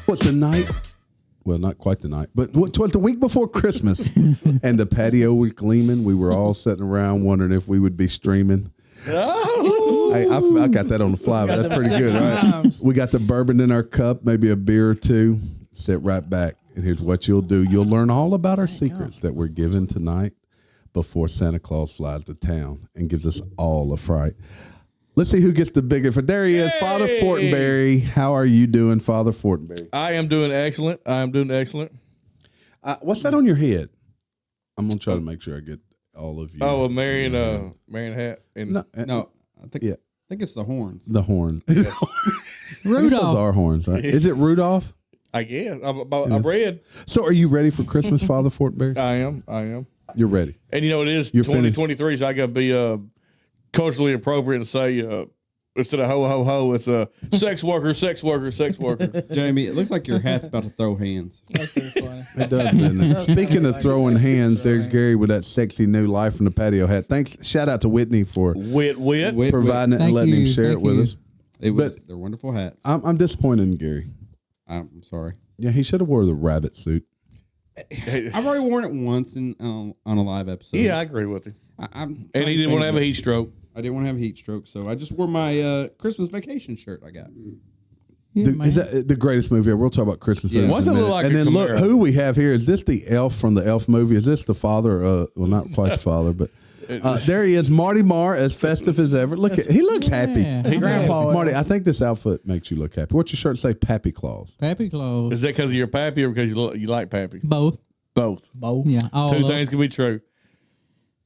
What's the night? Well, not quite the night, but twas the week before Christmas, and the patio was gleaming. We were all sitting around wondering if we would be streaming. Oh. I got that on the fly, but that's pretty good, right? We got the bourbon in our cup, maybe a beer or two. Sit right back, and here's what you'll do. You'll learn all about our secrets that we're given tonight before Santa Claus flies to town and gives us all a fright. Let's see who gets the bigger. There he is, Father Fortenberry. How are you doing, Father Fortenberry? I am doing excellent. What's that on your head? I'm going to try to make sure I get all of you. Oh, a Marion hat. And No, I think it's the horns. The horn. Yes. Rudolph. Those are horns, right? Is it Rudolph? I guess. I read. So are you ready for Christmas, Father Fortenberry? I am. You're ready. And you know, it is 2023, so I got to be culturally appropriate and say, instead of ho, ho, ho, it's a sex worker. Jamie, it looks like your hat's about to throw hands. That's pretty funny. It does, doesn't it? Speaking of throwing hands, there's Gary with that sexy new Life from the Patio hat. Thanks. Shout out to Whitney for providing it and letting him share it with us. They're wonderful hats. I'm disappointed in Gary. I'm sorry. Yeah, he should have wore the rabbit suit. I've already worn it once on a live episode. Yeah, I agree with you. And he didn't want to have a heat stroke. I didn't want to have a heat stroke, so I just wore my Christmas vacation shirt I got. Is that the greatest movie ever? We'll talk about Christmas movies. What's it look like? And then look who we have here. Is this the elf from the Elf movie? Is this the father? Well, not quite the father, but there he is, Marty Mar, as festive as ever. He looks happy. Hey, Grandpa. Marty, I think this outfit makes you look happy. What's your shirt say? Pappy Claus. Pappy Claus. Is that because of your pappy or because you like pappy? Both. Both. Yeah. Two things can be true.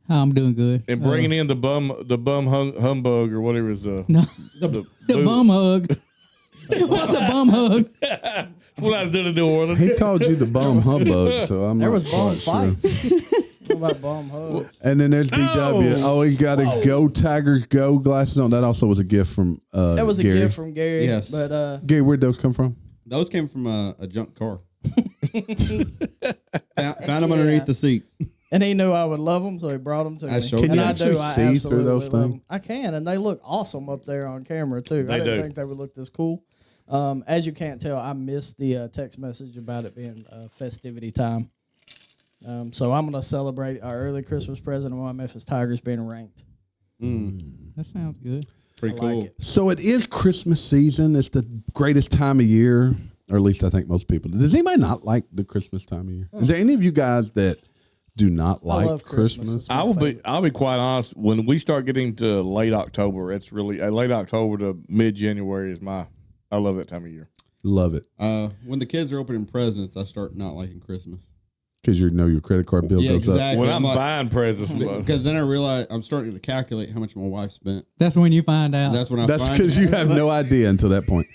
I'm doing good. And bringing in the bum humbug or whatever is the bum hug. What's a bum hug? That's what I was doing in New Orleans. He called you the bum humbug, so I'm There not was bum quite fights. sure. What about bum hugs? And then there's DW. Oh, he's got a Go Tigers Go glasses on. That also was a gift from That was Gary. a gift from Gary. Yes. But Gary, where'd those come from? Those came from a junk car. Found them underneath the seat. and he knew I would love them, so he brought them to me. showed Can you you I actually I see through those absolutely love things? 'em. I can, and they look awesome up there on camera too. I didn't think they would look this cool. As you can't tell, I missed the text message about it being festivity time. So I'm going to celebrate our early Christmas present of my Memphis Tigers being ranked. That sounds good. Pretty I cool. like it. So it is Christmas season. It's the greatest time of year, or at least I think most people. Does anybody not like the Christmas time of year? Is there any of you guys that do not like love Christmas. I'll be quite honest. When we start getting to late October, it's really late October to mid January I love that time of year. Love it. When the kids are opening presents, I start not liking Christmas. Because you know your credit card bill goes up. When I'm buying presents, because then I realize I'm starting to calculate how much my wife spent. That's when you find out. That's when That's because you have no idea until that point.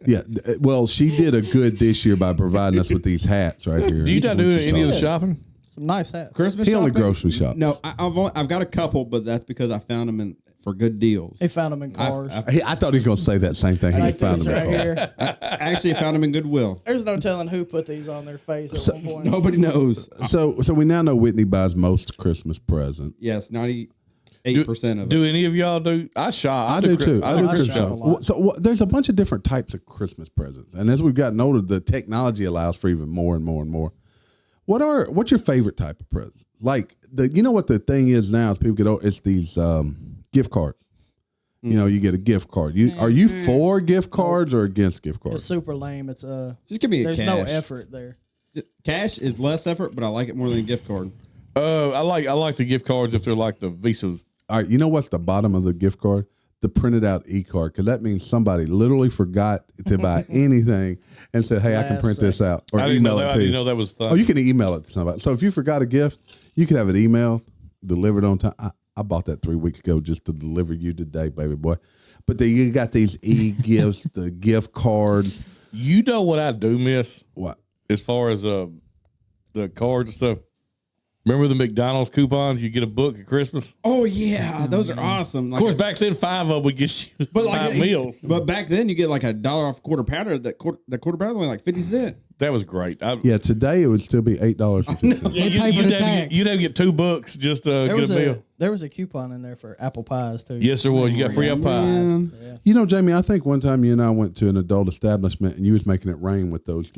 Yeah. Well, she did a good this year by providing us with these hats right here. do you not do any of the shopping? Some nice hats. Christmas He only shopping? grocery shops. No, I've got a couple, but that's because I found them for good deals. He found them in cars. I thought he was going to say that same thing. He like found these them. right here. I actually found them in Goodwill. There's no telling who put these on their face at one point. Nobody knows. So we now know Whitney buys most Christmas presents. Yes, 98% of it. Do any of y'all do? I shop. I do too. I do Christmas shop shop. a lot. So there's a bunch of different types of Christmas presents, and as we've gotten older, the technology allows for even more and more and more. What's your favorite type of present? Like what the thing is now as people get older, it's these gift cards. You know, you get a gift card. Are you for gift cards or against gift cards? It's super lame. It's Just give me a there's cash. no effort there. Cash is less effort, but I like it more than a gift card. I like the gift cards if they're like the Visas. All right, you know what's the bottom of the gift card? The printed out e-card, because that means somebody literally forgot to buy anything and said, "Hey, I can print this out or email it to you." I didn't know that was. Oh, you can email it to somebody. So if you forgot a gift, you can have it emailed, delivered on time. I bought that 3 weeks ago just to deliver you today, baby boy. But then you got these e-gifts, the gift cards. You know what I do miss? What? As far as the cards and stuff. Remember the McDonald's coupons? You get a book at Christmas. Oh yeah, those are awesome. Of course, back then 5 of them would get you 5 meals. But back then you get like $1 off quarter pounder. That quarter pounder is only like 50 cents. That was great. Yeah, today it would still be $8.50. They pay for the tax. You'd have to get 2 books just to get a meal. There was a coupon in there for apple pies too. Yes, there was. You got free apple pies. Yeah. You know, Jamie, I think one time you and I went to an adult establishment and you was making it rain with those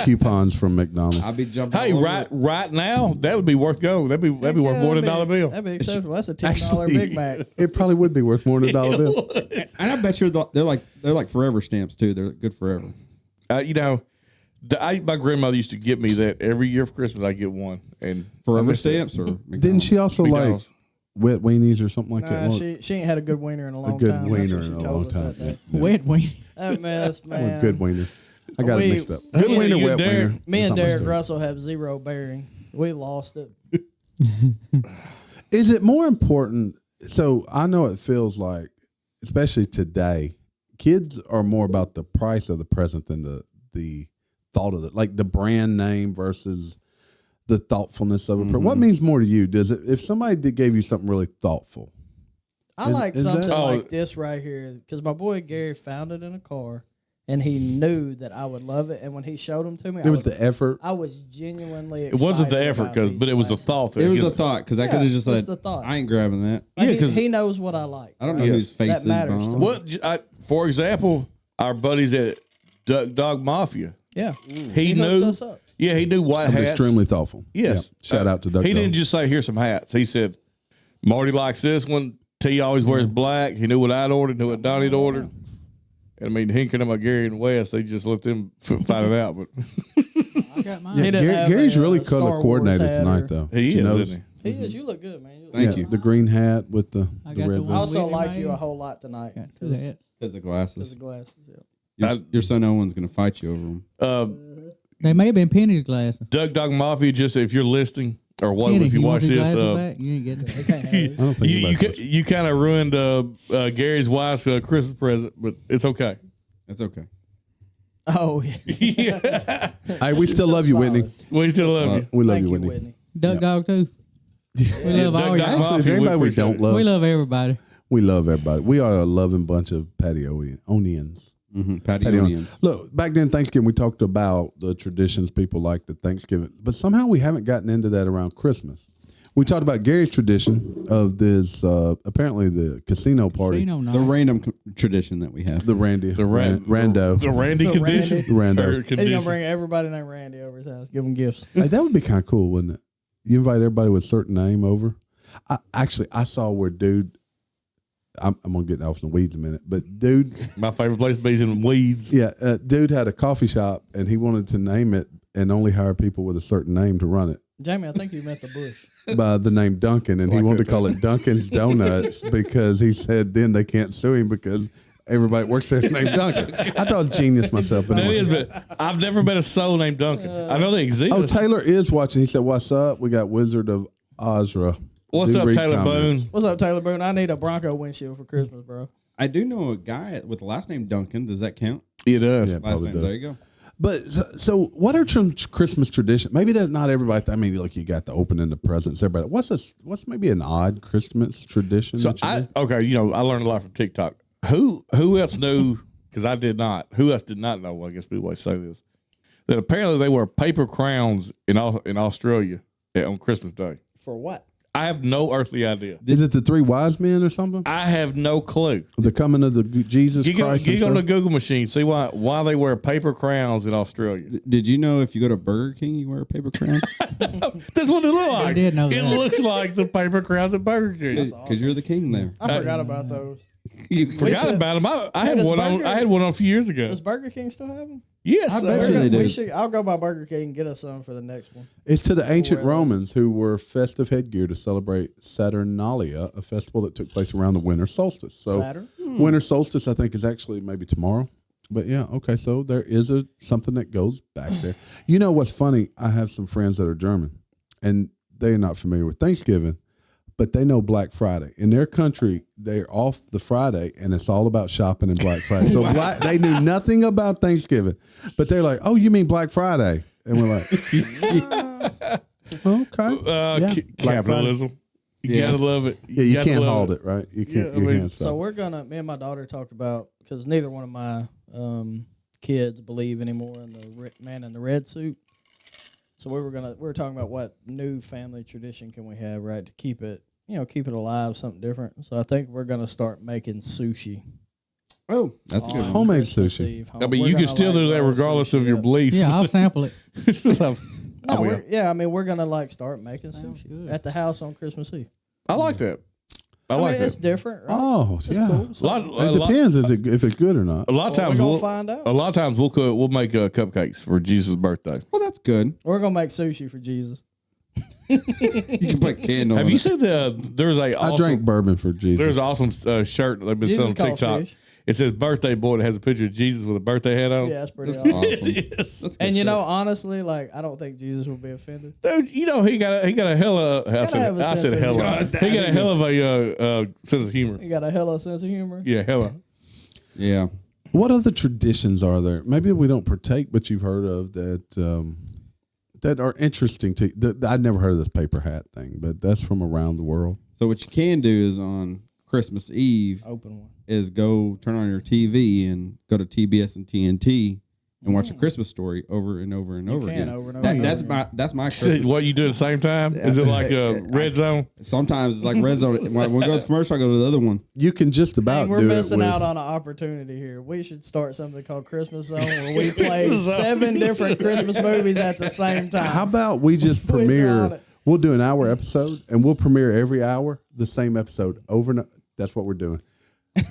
coupons from McDonald's. I'll be jumping. Hey, right now, that would be worth going. That'd be worth more than $1 bill. That'd be acceptable. That's a $10 Actually, Big Mac. It probably would be worth more than $1 bill. And I bet they're like forever stamps too. They're good forever. You know, my grandmother used to get me that every year for Christmas. I get one and Forever stamps or Didn't she also McDonald's. like wet weenies or something like Nah, that? she ain't had a good wiener in a long good time. wiener That's what in she a told long us time. that day. Yeah. Wet wing. That mess, man. Good wiener. I got it mixed up. Good Yeah, wiener, you wet dare. wiener. Me and Something Derek like that. Russell have zero bearing. We lost it. Is it more important? So I know it feels like, especially today, kids are more about the price of the present than the thought of it, like the brand name versus the thoughtfulness of it. What means more to you? Does it if somebody gave you something really thoughtful? I Is- like is that- something Oh. like this right here because my boy Gary found it in a car, and he knew that I would love it. And when he showed them to me, There was the effort. I was genuinely. It wasn't the excited effort, about these but it was the glasses. thought. That It was you a know, thought because I Yeah, could have just it's said, the thought. I ain't grabbing that. Like, Yeah, 'cause- he knows what I like. I don't know right? whose face That this matters to bomb. me. What? For example, our buddies at Duck Dog Mafia. Yeah, He hooked knew. us up. Yeah, he knew white I'm hats. extremely thoughtful. Yes. Yeah. Shout out to Doug. He Dog. didn't just say, "Here's some hats." He said, "Marty likes this one. T always wears black." He knew what I'd ordered, knew what Donnie'd ordered. And I mean, Hinkin and Gary and West, they just let them find it out. But I got mine. Yeah, He didn't have Gary's a, really Star color Wars coordinated hat tonight, or- though. he Did you is, notice? isn't He is. You look good, man. You look Thank good. you. The green hat with the I the got red the one. I one. also Whitney like you made. a whole lot tonight. Got 2 hats. Because the Because glasses. the glasses. Yeah. Your son Owen's going to fight you over them. They may have been Penny's glasses. Duck Dog Mafia, just if you're listening or what, Penny, if you want watch these this, glasses back? You ain't getting They it. can't have I it. don't think anybody you kind of ruined Gary's wife's Christmas present, but it's okay. That's okay. Oh yeah. Yeah. Hey, we still love you, Whitney. We still love you. We love Thank you, Whitney. Whitney. Duck Dog too. We love all Duck Dog y'all. Mafia, If anybody we appreciate don't it. love, We love everybody. we love everybody. We are a loving bunch of Patio-onians. Patio-onians. Look, back then Thanksgiving, we talked about the traditions people like the Thanksgiving, but somehow we haven't gotten into that around Christmas. We talked about Gary's tradition of this, apparently the casino party, Casino night. The random tradition that we have. the Randy, The Rando. The Randy The condition. Randy. The Rando. Or He's gonna condition. bring everybody named Randy over his house. Give them gifts. Hey, that would be kind of cool, wouldn't it? You invite everybody with a certain name over. I saw where dude. I'm gonna get off in the weeds in a minute, but dude, My favorite place to be is in weeds. yeah, dude had a coffee shop and he wanted to name it and only hire people with a certain name to run it Jamie, I think you meant the bush. by the name Duncan, and he Like wanted that, to call it Duncan's Donuts because he said then they can't sue him because everybody works there named Duncan. I thought it was genius myself. That Anyway. is, but I've never met a soul named Duncan. I know they exist. Oh, Taylor is watching. He said, "What's up? We got Wizard of Ozra." What's Do up, read Taylor comments. Boone? What's up, Taylor Boone? I need a Bronco windshield for Christmas, bro. I do know a guy with the last name Duncan. Does that count? It does. Yeah, Last probably name. does. There you go. But so what are some Christmas traditions? Maybe that's not everybody. I mean, like you got the opening the presents. Everybody, what's maybe an odd Christmas tradition? So that you do? I learned a lot from TikTok. Who else knew? Because I did not. Who else did not know? I guess people always say this. That apparently they wear paper crowns in Australia on Christmas Day. For what? I have no earthly idea. Is it the three wise men or something? I have no clue. The coming of the Jesus You Christ. go on the himself? Google machine, see why they wear paper crowns in Australia. Did you know if you go to Burger King, you wear a paper crown? That's what it looks like. did know It that. looks like the paper crowns at Burger King. Because you're the king there. I forgot about those. You forgot should- about them. I had does one on. Burger- I had one on a few years ago. Does Burger King still have them? Yes, I sir. bet you they do. We should. I'll go by Burger King and get us some for the next one. It's to the ancient Really? Romans who wore festive headgear to celebrate Saturnalia, a festival that took place around the winter solstice. So Saturn? winter solstice, I think, is actually maybe tomorrow. But yeah, okay. So there is something that goes back there. You know what's funny? I have some friends that are German, and they're not familiar with Thanksgiving, but they know Black Friday. In their country, they're off the Friday, and it's all about shopping and Black Friday. So they knew nothing about Thanksgiving, but they're like, "Oh, you mean Black Friday?" And we're like, "Okay, yeah, Black Capitalism. You Yes. gotta love it. Yeah, you gotta can't love hold it, right? You can't. Yeah, I you mean, can't So stop. we're gonna. Me and my daughter talked about because neither one of my kids believe anymore in the man in the red suit. So we were talking about what new family tradition can we have, right, to keep it alive, something different. So I think we're gonna start making sushi. Oh, that's a good one. Homemade Christmas sushi. Eve. I mean, you can still do that regardless of your beliefs. Yeah, I'll sample it. No, we're gonna like start making sushi good. at the house on Christmas Eve. I like that. I I like mean, that. it's different, right? Oh, It's yeah. cool. It depends if it's good or not. A lot of Well, times we're gonna we'll find out. A lot of times we'll make cupcakes for Jesus' birthday. Well, that's good. We're gonna make sushi for Jesus. You can put candle. Have on you it. seen there's a I drank bourbon for Jesus. there's an awesome shirt they've been Jesus selling on called TikTok. fish. It says birthday boy. It has a picture of Jesus with a birthday hat on. Yeah, that's pretty That's awesome. awesome. Yes. That's a good And you shirt. know, honestly, like I don't think Jesus will be offended. Dude, you know he got a hell of have a I sense said of hell humor. of he got a hell of a sense of humor. You got a hella sense of humor. Yeah, hella. Yeah. What other traditions are there? Maybe we don't partake, but you've heard of that are interesting to you. I'd never heard of this paper hat thing, but that's from around the world. So what you can do is on Christmas Eve Open one. is go turn on your TV and go to TBS and TNT and watch A Christmas Story over and over and over can again. over and over That's again. that's my Said, Christmas. what you do at the same time? Is it like a red zone? Sometimes it's like Red Zone. When we go to commercial, I go to the other one. You can just about Dang, we're do missing it with, out on an opportunity here. We should start something called Christmas Zone where we play 7 different Christmas movies at the same time. How about we just We're on premiere? it. We'll do an hour episode, and we'll premiere every hour the same episode over and over. That's what we're doing.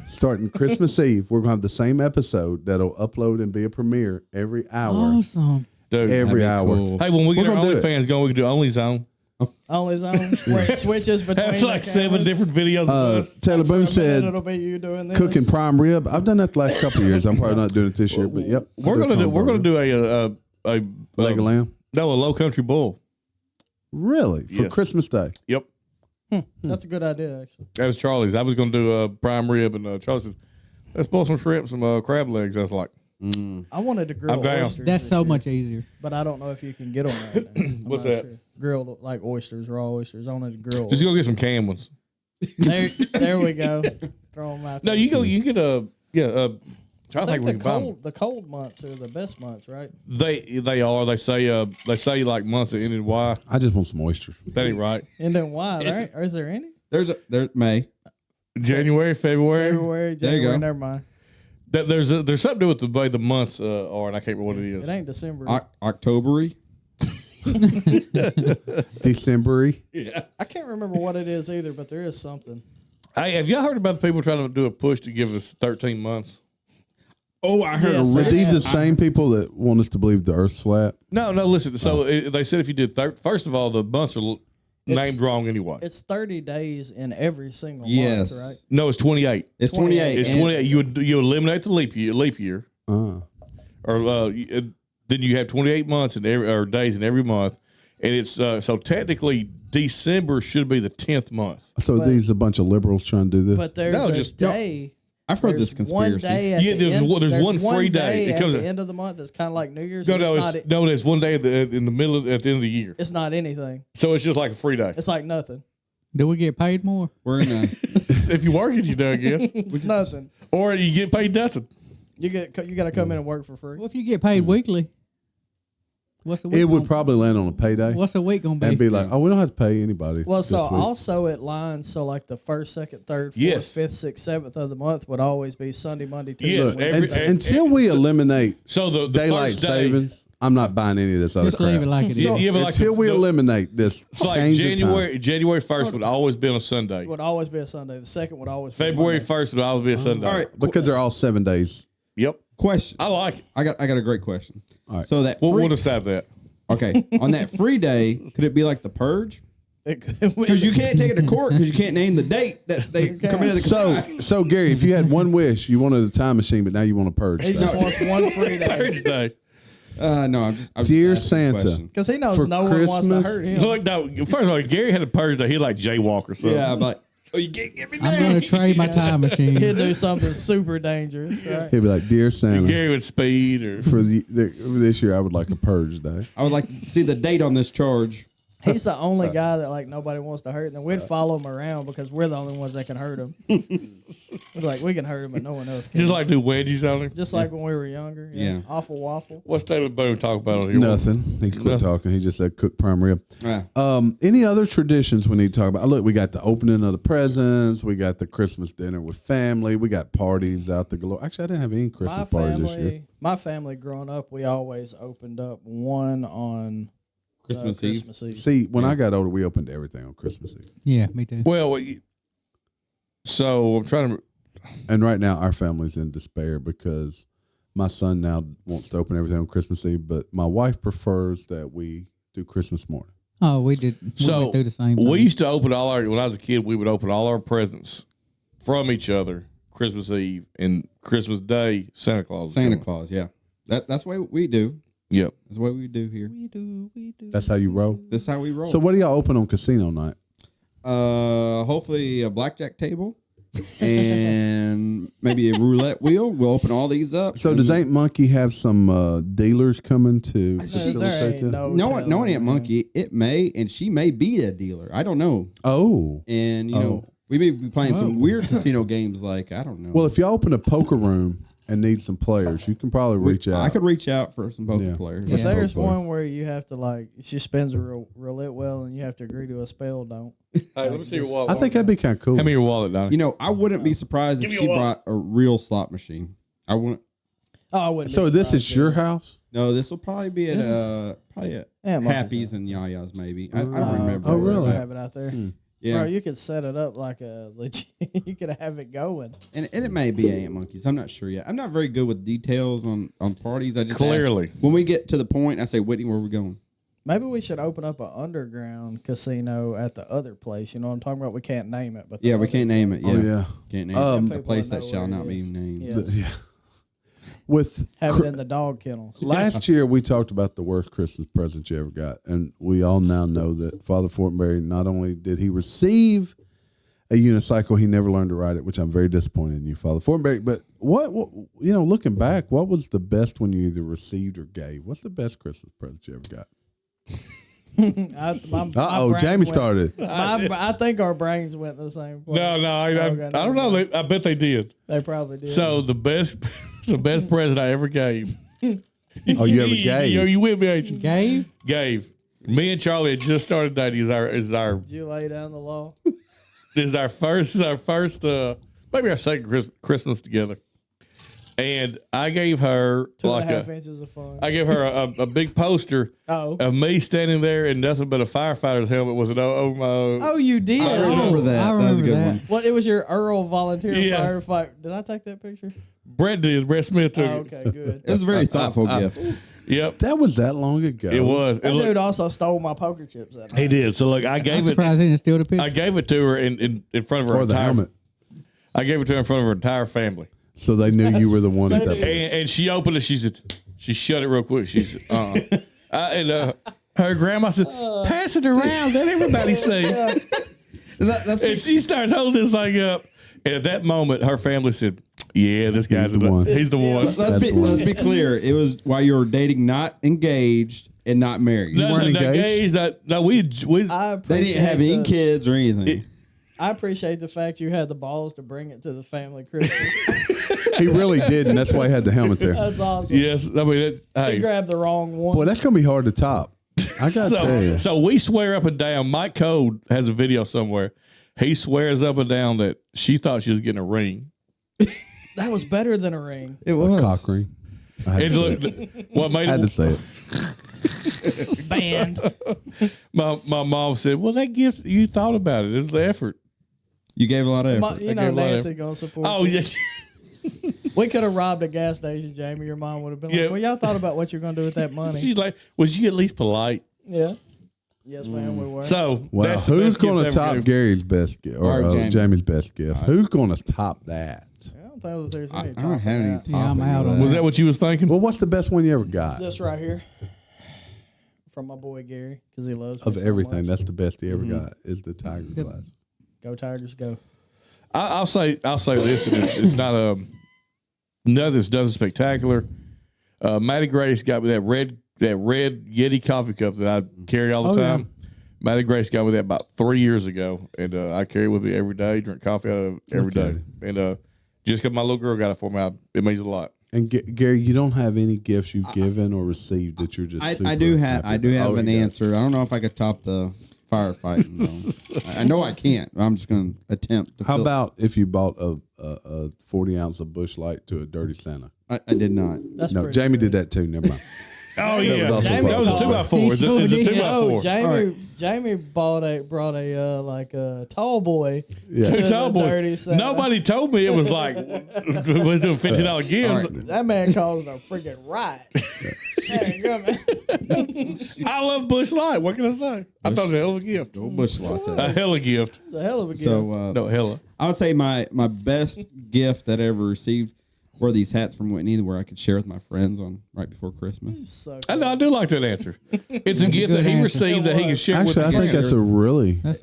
Starting Christmas Eve, we're going to have the same episode that'll upload and be a premiere every hour. Awesome. Dude. Every That'd be hour. cool. Hey, when we get We're our gonna do it. OnlyFans going, we can do Only Zone. Only Zone where it switches between Have the like 7 cameras. different videos of us. Taylor Boone For a minute, said it'll be you doing this. cooking prime rib. I've done that the last couple of years. I'm probably not doing it this year, but yep. We're gonna do a leg of lamb. no, a low country bull. Really? For Yes. Christmas Day? Yep. That's a good idea, actually. That was Charlie's. I was gonna do a prime rib, and Charlie said, "Let's boil some shrimp, some crab legs." I was like, I wanted to grill I'm down. oysters. That's this so year, much easier. but I don't know if you can get them right now. I'm What's not that? Sure. Grilled like oysters, raw oysters. I wanted to grill. "Just go get some canned ones." There we go. Throw them out. No, there. you go. You get a Try I to think think we can buy them. the cold months are the best months, right? They are. They say like months that ended Y. I just want some oysters. That ain't right. And then why, right? Or is there any? There's May. January, February. February, There you January, go. never mind. There's something to do with the way the months are, and I can't remember what it is. It ain't December. Octobery. December-y. I can't remember what it is either, but there is something. Hey, have y'all heard about the people trying to do a push to give us 13 months? Oh, I heard. Yes, Are I these have. the same people that want us to believe the Earth's flat? No, listen. So they said if you did first of all, the months are named wrong anyway. It's 30 days in every single Yes. month, right? No, it's 28. It's 28. It's and 28. You eliminate the leap year, or then you have 28 months in or days in every month, and it's so technically December should be the 10th month. So But- these a bunch of liberals trying to do this? But there's No, a just- day. I've heard There's this one conspiracy. day at Yeah, the there's end, one- there's there's one free day. It at comes the in- end of the month. It's kind of like New Year's. No, It's not, there's one day in the middle at the end of the year. It's not anything. So it's just like a free day. It's like nothing. Do we get paid more? We're in a If you work it, you do, I guess, It's nothing. or you get paid nothing. You got to come in and work for free. Well, if you get paid weekly, what's the week it would gonna- probably land on a payday What's the week gonna be? and be like, oh, we don't have to pay anybody. Well, this so week. also it lines so like the first, second, third, fourth, Yes. fifth, sixth, seventh of the month would always be Sunday, Monday, Tuesday. Yes, Wednesday. Until we eliminate So the daylight first day, savings, I'm not buying any of this other Just leave crap. it like it is. Yeah, yeah, but like Until we the- eliminate this it's like change of time. January 1st would always be on a Sunday. would always be a Sunday. The second would always be February Monday. 1st would always be a Sunday. all right. Because they're all 7 days. Yep. Question. I like it. I got a great question. All right. So that We'll free, decide that. okay, on that free day, could it be like the purge? It could- Because you can't take it to court because you can't name the date that they come into the So Gary, if you had one wish, you wanted a time machine, but now you want a purge. He day. just wants one free day Thursday. No, I'm just Dear just asking a Santa. question. because he knows For no one wants to Christmas? hurt him. Look, no. First of all, Gary had a purge day. He like jaywalk or something. Yeah, I'm like, oh, you can't get me I'm there. gonna trade my time machine. He'd do something super dangerous, right? He'd be like, Dear Santa, Gary would speed or for this year, I would like a purge day. I would like to see the date on this charge. He's the only guy that like nobody wants to hurt, and then we'd follow him around because we're the only ones that can hurt him. Like we can hurt him, but no one else can. Just like do wedgies on him. Just like when we were younger. Yeah. Awful waffle. What's David Boone talk about on here? Nothing. He quit talking. He just said cook prime rib. Yeah. Any other traditions we need to talk about? Look, we got the opening of the presents. We got the Christmas dinner with family. We got parties out the galore. Actually, I didn't have any Christmas parties this year. My family growing up, we always opened up one on Christmas Eve. See, when I got older, we opened everything on Christmas Eve. Yeah, me too. Well, so I'm trying to. And right now, our family's in despair because my son now wants to open everything on Christmas Eve, but my wife prefers that we do Christmas morning. Oh, we did. We So went through the same thing. we used to open all our. When I was a kid, we would open all our presents from each other Christmas Eve and Christmas Day. Santa Claus. Santa Claus, yeah. That's the way we do. Yep. That's the way we do here. We do. That's how you roll? That's how we roll. So what do y'all open on casino night? Hopefully a blackjack table and maybe a roulette wheel. We'll open all these up. So does Ain't Monkey have some dealers coming to facilitate that? No one at Monkey. It may, and she may be a dealer. I don't know. Oh. And you know, we may be playing some weird casino games. Like I don't know. Well, if y'all open a poker room and need some players, you can probably reach out. I could reach out for some poker players. If there's one where you have to like, she spins a roulette wheel and you have to agree to a spell, don't. Hey, let me see your wallet. I think that'd be kind of cool. Hand me your wallet, Donnie. You know, I wouldn't be surprised if she brought a real slot machine. I wouldn't. Oh, I wouldn't. So this is your house? No, this will probably be at Happy's and Yaya's maybe. I don't remember. Oh, really? Have it out there. Yeah. Bro, you could set it up like a legit. You could have it going. And it may be Aunt Monkeys. I'm not sure yet. I'm not very good with details on parties. I just Clearly. ask, when we get to the point, I say, Whitney, where are we going? Maybe we should open up an underground casino at the other place. You know what I'm talking about? We can't name it, but Yeah, we can't name it. Yeah. Oh, yeah. Can't name it. A place that shall not be named. Yes. Yeah. With Have it in the dog kennels. last year, we talked about the worst Christmas present you ever got, and we all now know that Father Fortenberry, not only did he receive a unicycle, he never learned to ride it, which I'm very disappointed in you, Father Fortenberry. But what looking back, what was the best one you either received or gave? What's the best Christmas present you ever got? Jamie started. I think our brains went the same place. No, I don't know. I bet they did. They probably did. So the best present I ever gave. Oh, you ever gave? You with me, ain't you? Gave? Me and Charlie had just started dating. Is our Did you lay down the law? This is our first, maybe our second Christmas together. And I gave her 2.5 inches of fun. I gave her a big poster of me standing there in nothing but a firefighter's helmet with it over my. Oh, you did. I remember that. I That was a remember good that. one. Well, it was your Earl volunteer Yeah. firefighter. Did I take that picture? Brett did. Brett Smith took it. Okay, good. It was a very thoughtful gift. Yep, That was that long ago. it was. That dude also stole my poker chips that night. He did. So look, I I'm gave it. surprised he didn't steal the picture. I gave it to her in front of her Or the entire helmet. I gave it to her in front of her entire family. So they knew you were the one at that point. And she opened it. She said, she shut it real quick. She said, her grandma said, pass it around. Let everybody see. And she starts holding this thing up. And at that moment, her family said, yeah, this guy's the one. He's the one. Let's be clear. It was while you were dating, not engaged and not married. No, weren't engaged? We They didn't have any kids or anything. I appreciate the fact you had the balls to bring it to the family Christmas. He really did, and that's why he had the helmet there. That's awesome. yes. I mean, He hey. grabbed the wrong one. Boy, that's going to be hard to top. I got to tell you. So we swear up and down. Mike Code has a video somewhere. He swears up and down that she thought she was getting a ring. That was better than a ring. It A was. cock ring. I had, And to, look, say it. what made I had to it? say it. Banned. My mom said, "Well, that gift you thought about it. It's the effort." You gave a lot of effort. You know Nancy gonna support Oh you. yes. We could have robbed a gas station, Jamie. Your mom would have been Yeah. like, well, y'all thought about what you're going to do with that money. She's like, "Was you at least polite?" Yeah. Yes, ma'am, we were. So Wow, that's the who's best gift going to ever top given. Gary's best gift or Jamie's best gift? Who's going to top that? I don't think that there's any I don't have any. Yeah, I'm out on Was that what you was thinking? Well, what's the best one you ever got? This right here. From my boy Gary, because he loves me Of so everything, much. that's the best he ever got. Is the Tiger glass. Go Tigers, go. I'll say this, and it's not nothing spectacular. Matty Grace got me that red Yeti coffee cup that I carry all the time. Maddie Grace got me that about 3 years ago, and I carry it with me every day. Drink coffee out of it every day, and just because my little girl got it for me, it means a lot. And Gary, you don't have any gifts you've given or received that you're just. I do have an answer. I don't know if I could top the firefighting though. I know I can't. I'm just going to attempt. How about if you bought a 40 ounce of Busch Light to a dirty Santa? I did not. No, Jamie did that too. Never mind. Oh yeah, was that was a 2x4. Is it 2x4? Jamie brought a tall boy. Yeah. Two tall boys. Nobody told me it was like was doing $50 gifts. Right. That man caused a freaking riot. I love Busch Light. What can I say? I thought it was a hell of a gift. No Busch Light. A hell of a gift. The hell of a gift. So no hella. I would say my best gift that I ever received were these hats from Whitney, where I could share with my friends on right before Christmas. So I know. I do like that answer. It's a gift that he received that he can share with. Actually, I think that's a really good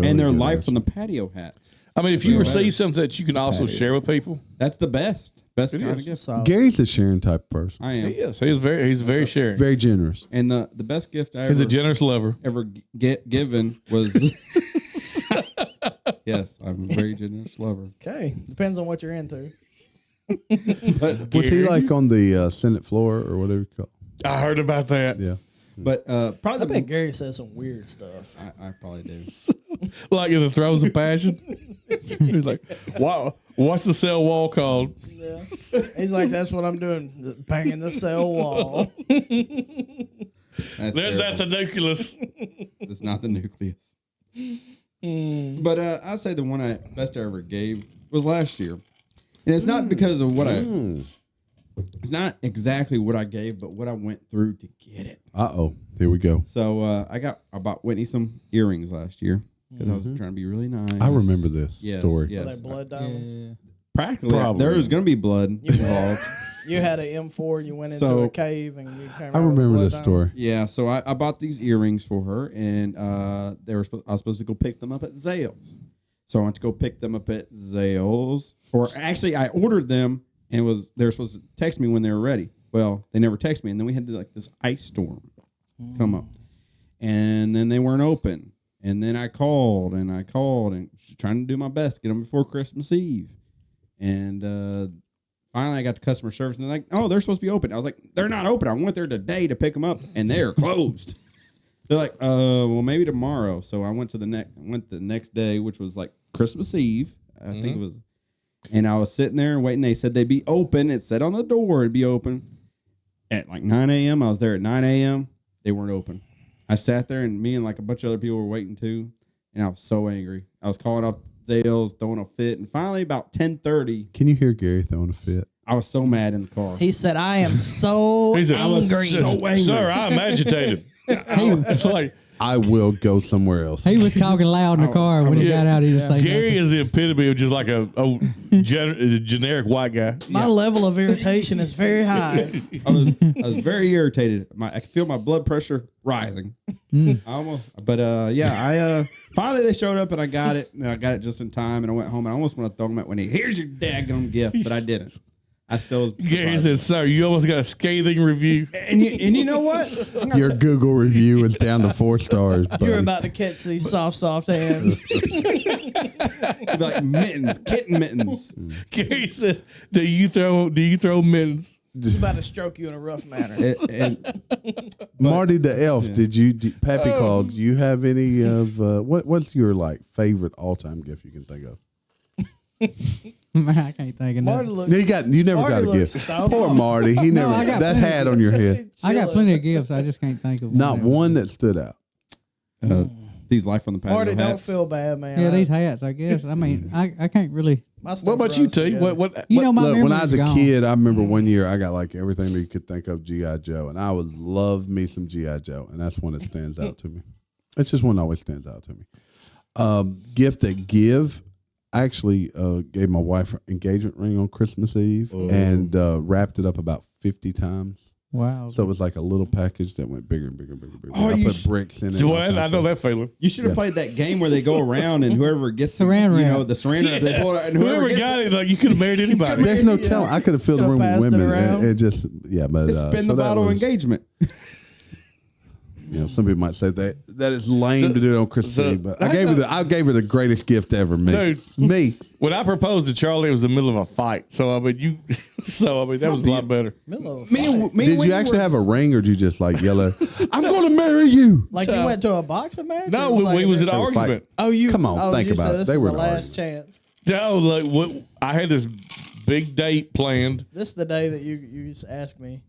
And they're good life answer. from the patio hats. I mean, if you receive something that you can also share with people, That's the best kind of is. gift. solid. Gary's a sharing type of person. I am. yes, he's very sharing. Very generous. And the best gift I He's a ever generous lover. given was. Yes, I'm a very generous lover. Okay, depends on what you're into. Was he like on the Senate floor or whatever you call it? I heard about that. Yeah. But I probably bet Gary says some weird stuff. I probably do. Like in the throes of passion. He's like, wow, what's the cell wall called? Yeah. He's like, that's what I'm doing, banging the cell wall. That's a nucleus. It's not the nucleus. But I'd say the one best I ever gave was last year. And it's not because of what it's not exactly what I gave, but what I went through to get it. Here we go. So I bought Whitney some earrings last year because I was trying to be really nice. I remember this Were story. Yes. They blood diamonds. Practically, Probably. there was going to be blood involved. You had an M4. You went into So- a cave and you came. I out with remember blood this story. Yeah, so I bought these earrings for her, and I was supposed to go pick them up at Zales. So I went to go pick them up at Zales, or actually I ordered them, and they were supposed to text me when they were ready. Well, they never texted me, and then we had this ice storm come up, and then they weren't open, and then I called and trying to do my best to get them before Christmas Eve, and finally I got to customer service, and they're like, "Oh, they're supposed to be open." I was like, "They're not open. I went there today to pick them up, and they're closed." They're like, well, maybe tomorrow. So I went the next day, which was like Christmas Eve, I think it was. And I was sitting there and waiting. They said they'd be open. It said on the door it'd be open at like 9 a.m. I was there at 9 a.m. They weren't open. I sat there, and me and like a bunch of other people were waiting too. And I was so angry. I was calling up Zales, throwing a fit. And finally, about 10:30, Can you hear Gary throwing a fit? I was so mad in the car. He said, "I am so He said, angry." so angry. Sir, I'm agitated. It's like I will go somewhere else. He was talking loud in the car when he got out. He was saying, Gary is the epitome of just like a generic white guy. My level of irritation is very high. I was very irritated. I could feel my blood pressure rising. I finally they showed up and I got it. And I got it just in time, and I went home and I almost want to throw them at Winnie. Here's your daggum gift, but I didn't. I still was. Gary said, "Sir, you almost got a scathing review." And you know what? Your Google review is down to 4 stars. Buddy. You're about to catch these soft hands. Like mittens, kitten mittens. Gary said, "Do you throw mittens?" He's about to stroke you in a rough manner. Marty the elf, Pappy Claus, do you have any of what's your like favorite all-time gift you can think of? Man, I can't think of Marty nothing. You never Marty got a looks gift. stoned. Poor Marty. He never I got that plenty. hat on your head. I got plenty of gifts. I just can't think of Not that one that stood out. These life on the patio Marty, hats. don't feel bad, man. Yeah, these hats, I guess. I mean, I can't really. What about you, T? What? You know, my Look, when I was a gone. kid, I remember one year I got like everything that you could think of G.I. Joe, and I would love me some G.I. Joe, and that's one that stands out to me. It's just one that always stands out to me. Gift that give. I actually gave my wife an engagement ring on Christmas Eve and wrapped it up about 50 times. Wow. So it was like a little package that went bigger and bigger and bigger and bigger. Oh, I you put bricks in it. What? I know that feeling. You should have played that game where they go around and whoever gets Saran wrap. the saran wrap, they pull it out, and Whoever gets got it, like you could have married anybody. There's no telling. I could have filled the room with passed it women. around. It just, yeah, but It's spin the so that bottle was- engagement. You know, some people might say that is lame to do it on Christmas Eve, but I gave her the greatest gift ever. Me. When I proposed to Charlie, it was the middle of a fight. So I mean, that was a lot better. Did you actually have a ring, or did you just like yell at her, "I'm going to marry you"? Like you went to a boxing match? No, we was in an argument. Oh, you come on, think you about said it. This They is were the in last chance. No, like what? I had this big date planned. This is the day that you used to ask me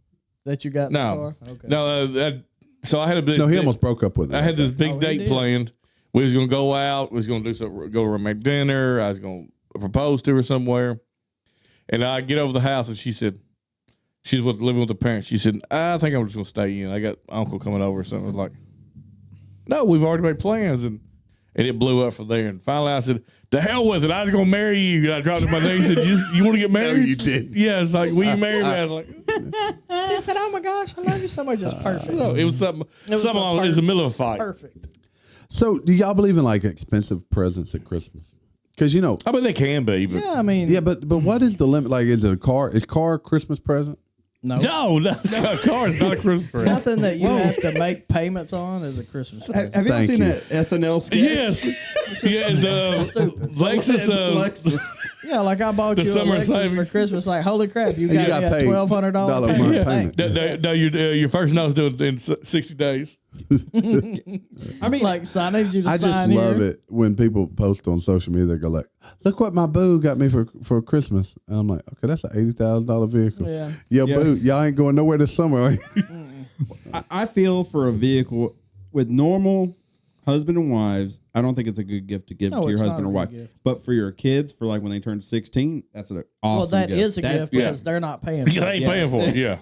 that you got in the car. Okay. No, so I had a big. No, he almost broke up with her. I had this big date planned. We was gonna go out. We was gonna do something. Go to make dinner. I was gonna propose to her somewhere. And I get over the house, and she said, she's living with the parents. She said, I think I'm just gonna stay in. I got uncle coming over or something. I was like, no, we've already made plans, and it blew up from there. And finally, I said, "The hell with it! I was gonna marry you." And I dropped to my knee and said, "You want to get married?" No, you did. Yeah, it's like, "Will you marry me?" I was like, She said, "Oh my gosh, I love you so much." It's perfect. no, it was something. It was in the middle of a fight. Perfect. So, do y'all believe in like expensive presents at Christmas? Because you know, I mean, they can be, but Yeah, I mean, yeah, but what is the limit? Like, is it a car? Is car a Christmas present? no, a car is not a Christmas present. nothing that you have to make payments on is a Christmas present. Have you ever Thank seen you. that SNL sketch? Yes, yeah, the Stupid. Lexus. Lexus. Yeah, like I bought The you a summer Lexus savings. for Christmas. Like, holy crap, you And got me a paid $1,200 $1,200 payment. payment. No, your first note's due in 60 days. I mean, like, so I need you to I sign just love here. it when people post on social media. They go like, "Look what my boo got me for Christmas," and I'm like, "Okay, that's an $80,000 vehicle." Yeah. Yo, boo, y'all ain't going nowhere this summer. Are you? I feel for a vehicle with normal husband and wives, I don't think it's a good gift to give No, to your it's not husband a or good wife. gift. But for your kids, for like when they turn 16, that's an awesome Well, that gift. is a gift because they're not paying for You it. ain't paying for it. Yeah.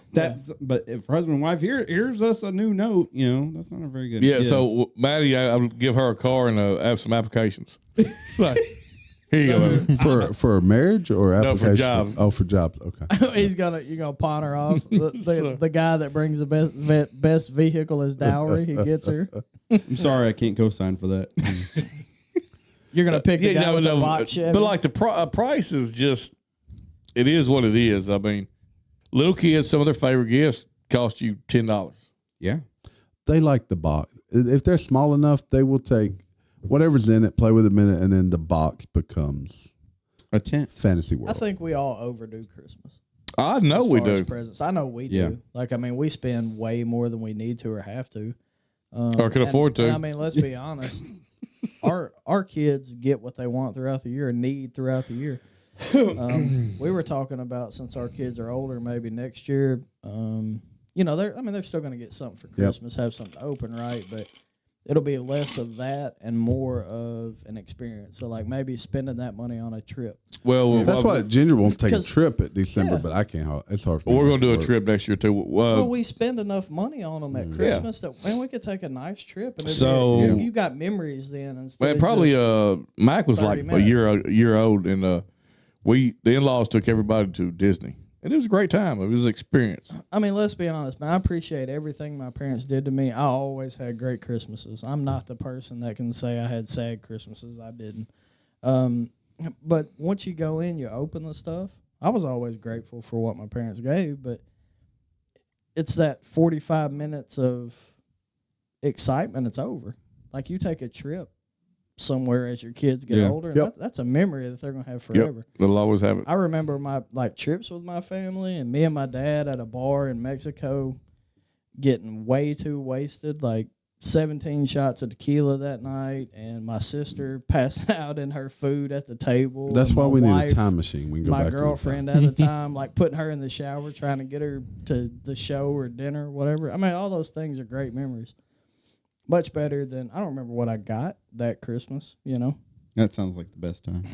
But if husband and wife, here's us a new note, that's not a very good Yeah. gift. So Maddie, I would give her a car and have some applications. So, here you go. for marriage or No, application? for jobs. Oh, for jobs. Okay. You're gonna pawn her off. The guy that brings the best vehicle as dowry, he gets her. I'm sorry, I can't co-sign for that. You're gonna pick the guy with the box Chevy. But like the price is just, it is what it is. I mean, little kids, some of their favorite gifts cost you $10. Yeah. They like the box. If they're small enough, they will take whatever's in it, play with it a minute, and then the box becomes A tent. fantasy world. I think we all overdo Christmas. I know as we far as do. presents. I know we Yeah. do. Like, I mean, we spend way more than we need to or have to. Or can afford to. And I mean, let's be honest. Our kids get what they want throughout the year and need throughout the year. We were talking about, since our kids are older, maybe next year. They're still going to get something for Christmas, have something to open, right? But it'll be less of that and more of an experience. So, like, maybe spending that money on a trip. Well, That's why Ginger wants to take a 'cause- trip at December, yeah. but I can't. It's hard for me. we're going to do a work. trip next year too. Well, we spend enough money on them at Christmas that we could take a nice trip. And you got memories then. Instead Man, probably of just, Mac was 30 like a year old, and the in-laws took everybody to Disney, and it was a great time. It was an experience. I mean, let's be honest, man. I appreciate everything my parents did to me. I always had great Christmases. I'm not the person that can say I had sad Christmases. I didn't. But once you go in, you open the stuff. I was always grateful for what my parents gave, but it's that 45 minutes of excitement. It's over. Like, you take a trip somewhere as your kids get older. And that's a memory that they're going to have forever. Yep. They'll always have it. I remember my trips with my family and me and my dad at a bar in Mexico getting way too wasted, like 17 shots of tequila that night, and my sister passing out in her food at the table. That's why we need a wife, time machine. We can go my back girlfriend at the time, like putting her in the shower, trying to get her to the show or dinner, whatever. I mean, all those things are great memories. Much better than, I don't remember what I got that Christmas, That sounds like the best time.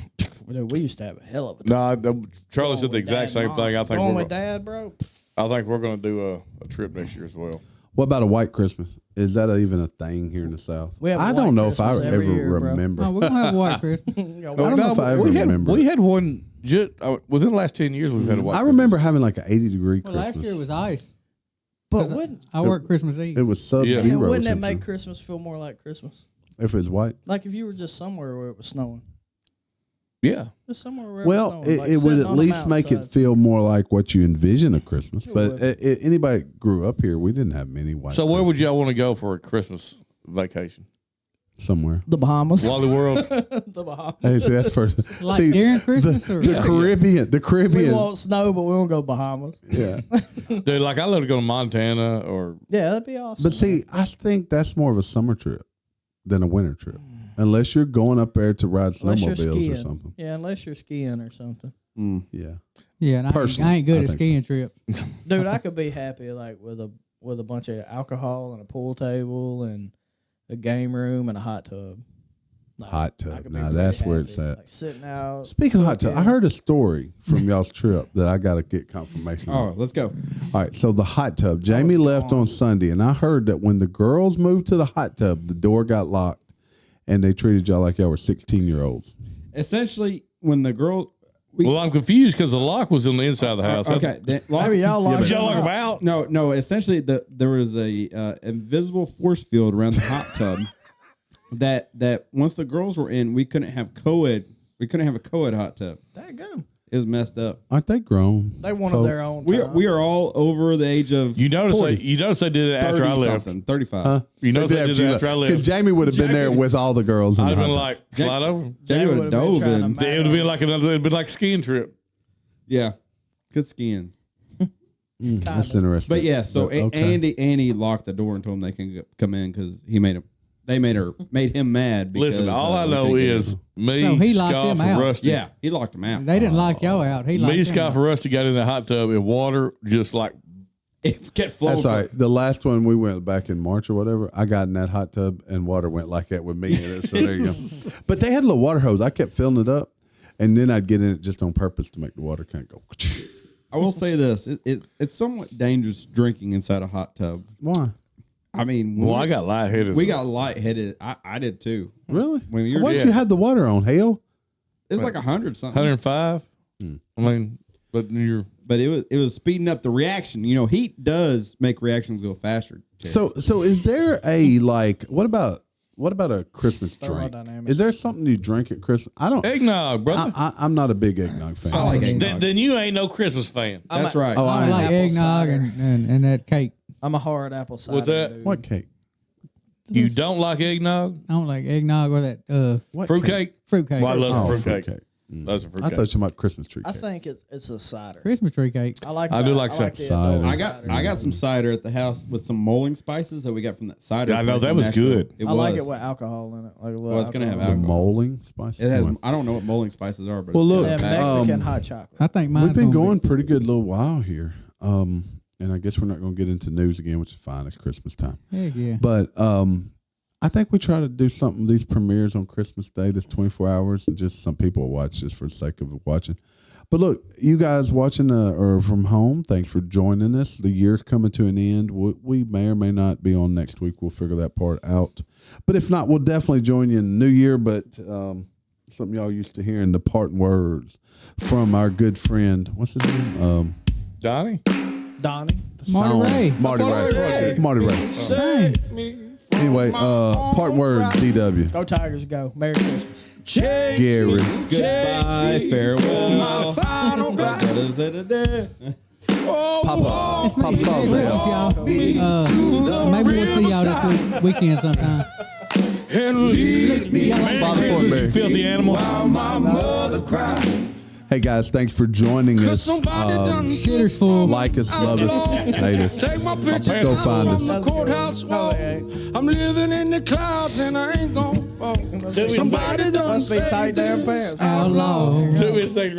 We used to have a hell of a time. No, Charlie said the exact same thing. I think going we're with Dad, bro. going to do a trip next year as well. What about a white Christmas? Is that even a thing here in the South? We have a I white don't know if I Christmas ever every year, bro. remember. Oh, we're gonna have a white Christmas. I don't know if I ever remember. We had one just within the last 10 years. We've had a white. I remember having like an 80-degree Well, Christmas. last year was ice. But 'Cause I worked Christmas Eve. It was sub-zero. Yeah. wouldn't that something. make Christmas feel more like Christmas? If it's white? Like if you were just somewhere where it was snowing. Yeah. Just somewhere where Well, it's snowing, like it would sitting at on a least make it mountainside. feel more like what you envision a Christmas. But would. anybody grew up here, we didn't have many white. So where Christmas would y'all want to go for a Christmas vacation? somewhere? The Bahamas. Wally World. The Bahamas. Hey, see, that's first. Like See, during Christmas or the Caribbean, the We Caribbean. won't snow, but we won't go Bahamas. Yeah, Dude, like I love to go to Montana or Yeah, that'd be awesome. but see, I think that's more of a summer trip than a winter trip, unless you're going up there to ride unless you're snowmobiles skiing. or something. Yeah, unless you're skiing or something. Yeah, yeah, and I Personally, ain't good I at think skiing trip. Dude, I could be happy like with a bunch of alcohol and a pool table and a game room and a hot tub. Like, hot I tub. could be Now pretty that's where happy, it's at. Like sitting out. Speaking of hot tub, I cooking. heard a story from y'all's trip that I got to get confirmation. Oh, on. let's go. All right, so the hot tub. Jamie left on Sunday, and I heard that when the girls moved to the hot tub, the door got locked, and they treated y'all like y'all were 16-year-olds. Essentially, when the girl, well, I'm confused because the lock was on the inside of the house. okay, Maybe y'all locked Did y'all them lock them out. out? no. Essentially, there was a invisible force field around the hot tub that once the girls were in, we couldn't have co-ed. We couldn't have a co-ed hot tub. Daggum. It was messed up. Aren't they grown? They wanted folk? their own. We are all over the age of You notice 40, they did it after I 30 left. something, 35. Huh? You notice they did it after I Because left. Jamie would have been there with all the girls. In I'd the have been hot tub. like, slide over. Jamie would have dove in. It would have been like it'd been like a skiing trip. Yeah, good skiing. That's interesting. But yeah, so But, okay. Andy locked the door and told him they can come in because he made him. They made him mad. Because, Listen, all I we know couldn't get is in. me, So he locked Scoff, them and out. Rusty. Yeah, he locked him out. They didn't lock y'all out. He locked Me, them Scoff, out. and Rusty got in the hot tub and water just like It kept flowing. That's all right. The last one we went back in March or whatever, I got in that hot tub and water went like that with me in it. So there you go. But they had a little water hose. I kept filling it up, and then I'd get in it just on purpose to make the water kind of go. I will say this: it's somewhat dangerous drinking inside a hot tub. Why? I mean, well, I got lightheaded. we got lightheaded. I did too. Really? When you're Why did dead. you have the water on? Hell? It was like 100 something. 105. I mean, but you're But it was speeding up the reaction. You know, heat does make reactions go faster. So is there a like? What about a Christmas drink? Thermodynamics. Is there something you drink at Christmas? I don't. eggnog, brother. I'm not a big eggnog fan. I like Then- eggnog. Then you ain't no Christmas fan. That's right. Oh, I I like apple eggnog cider. and that cake. I'm a hard apple cider. What's that? Dude. What cake? You don't like eggnog? I don't like eggnog or that What Fruitcake? fruitcake. Well, I love Oh, fruitcake. fruitcake. Loves some I fruitcake. thought you were talking about Christmas tree I cake. think it's a cider. Christmas tree cake. I do like the cider. adult I got some cider at the house with some mulling spices that we got from that cider. Yeah, I know, place that in was Nashville. good. It I like was. it with alcohol in it. Like a little Well, it's gonna have The alcohol. molding spices. It has. I don't know what mulling spices are, but Well, it's look, got Yeah, a pack. Mexican hot chocolate. I think mine's We've been gonna going pretty good little while here. And I guess we're not going to get into news again, which is fine. It's Christmas time. Heck yeah. But I think we try to do something, these premieres on Christmas Day, this 24 hours, and just some people will watch just for the sake of watching. But look, you guys watching or from home, thanks for joining us. The year's coming to an end. We may or may not be on next week. We'll figure that part out. But if not, we'll definitely join you in the new year. But something y'all used to hearing, the parting words from our good friend, what's his name? Donnie? Donnie. Marty Ray. Marty Ray. Marty Ray. Dang. Anyway, part words, DW. Go Tigers, go. Merry Christmas. Gary. Goodbye, farewell. Papa. It's me. Papa Merry Christmas, y'all. Maybe we'll see y'all this weekend sometime. Father Fortenberry. Filthy animals. Hey guys, thanks for joining us. Shitter's full. Like us, love us, hate us. Take my picture Go find us. on the courthouse wall. I'm living in the clouds and I ain't gonna fall. Somebody done Must be said tight damn pants. Outlaw. Do me a second.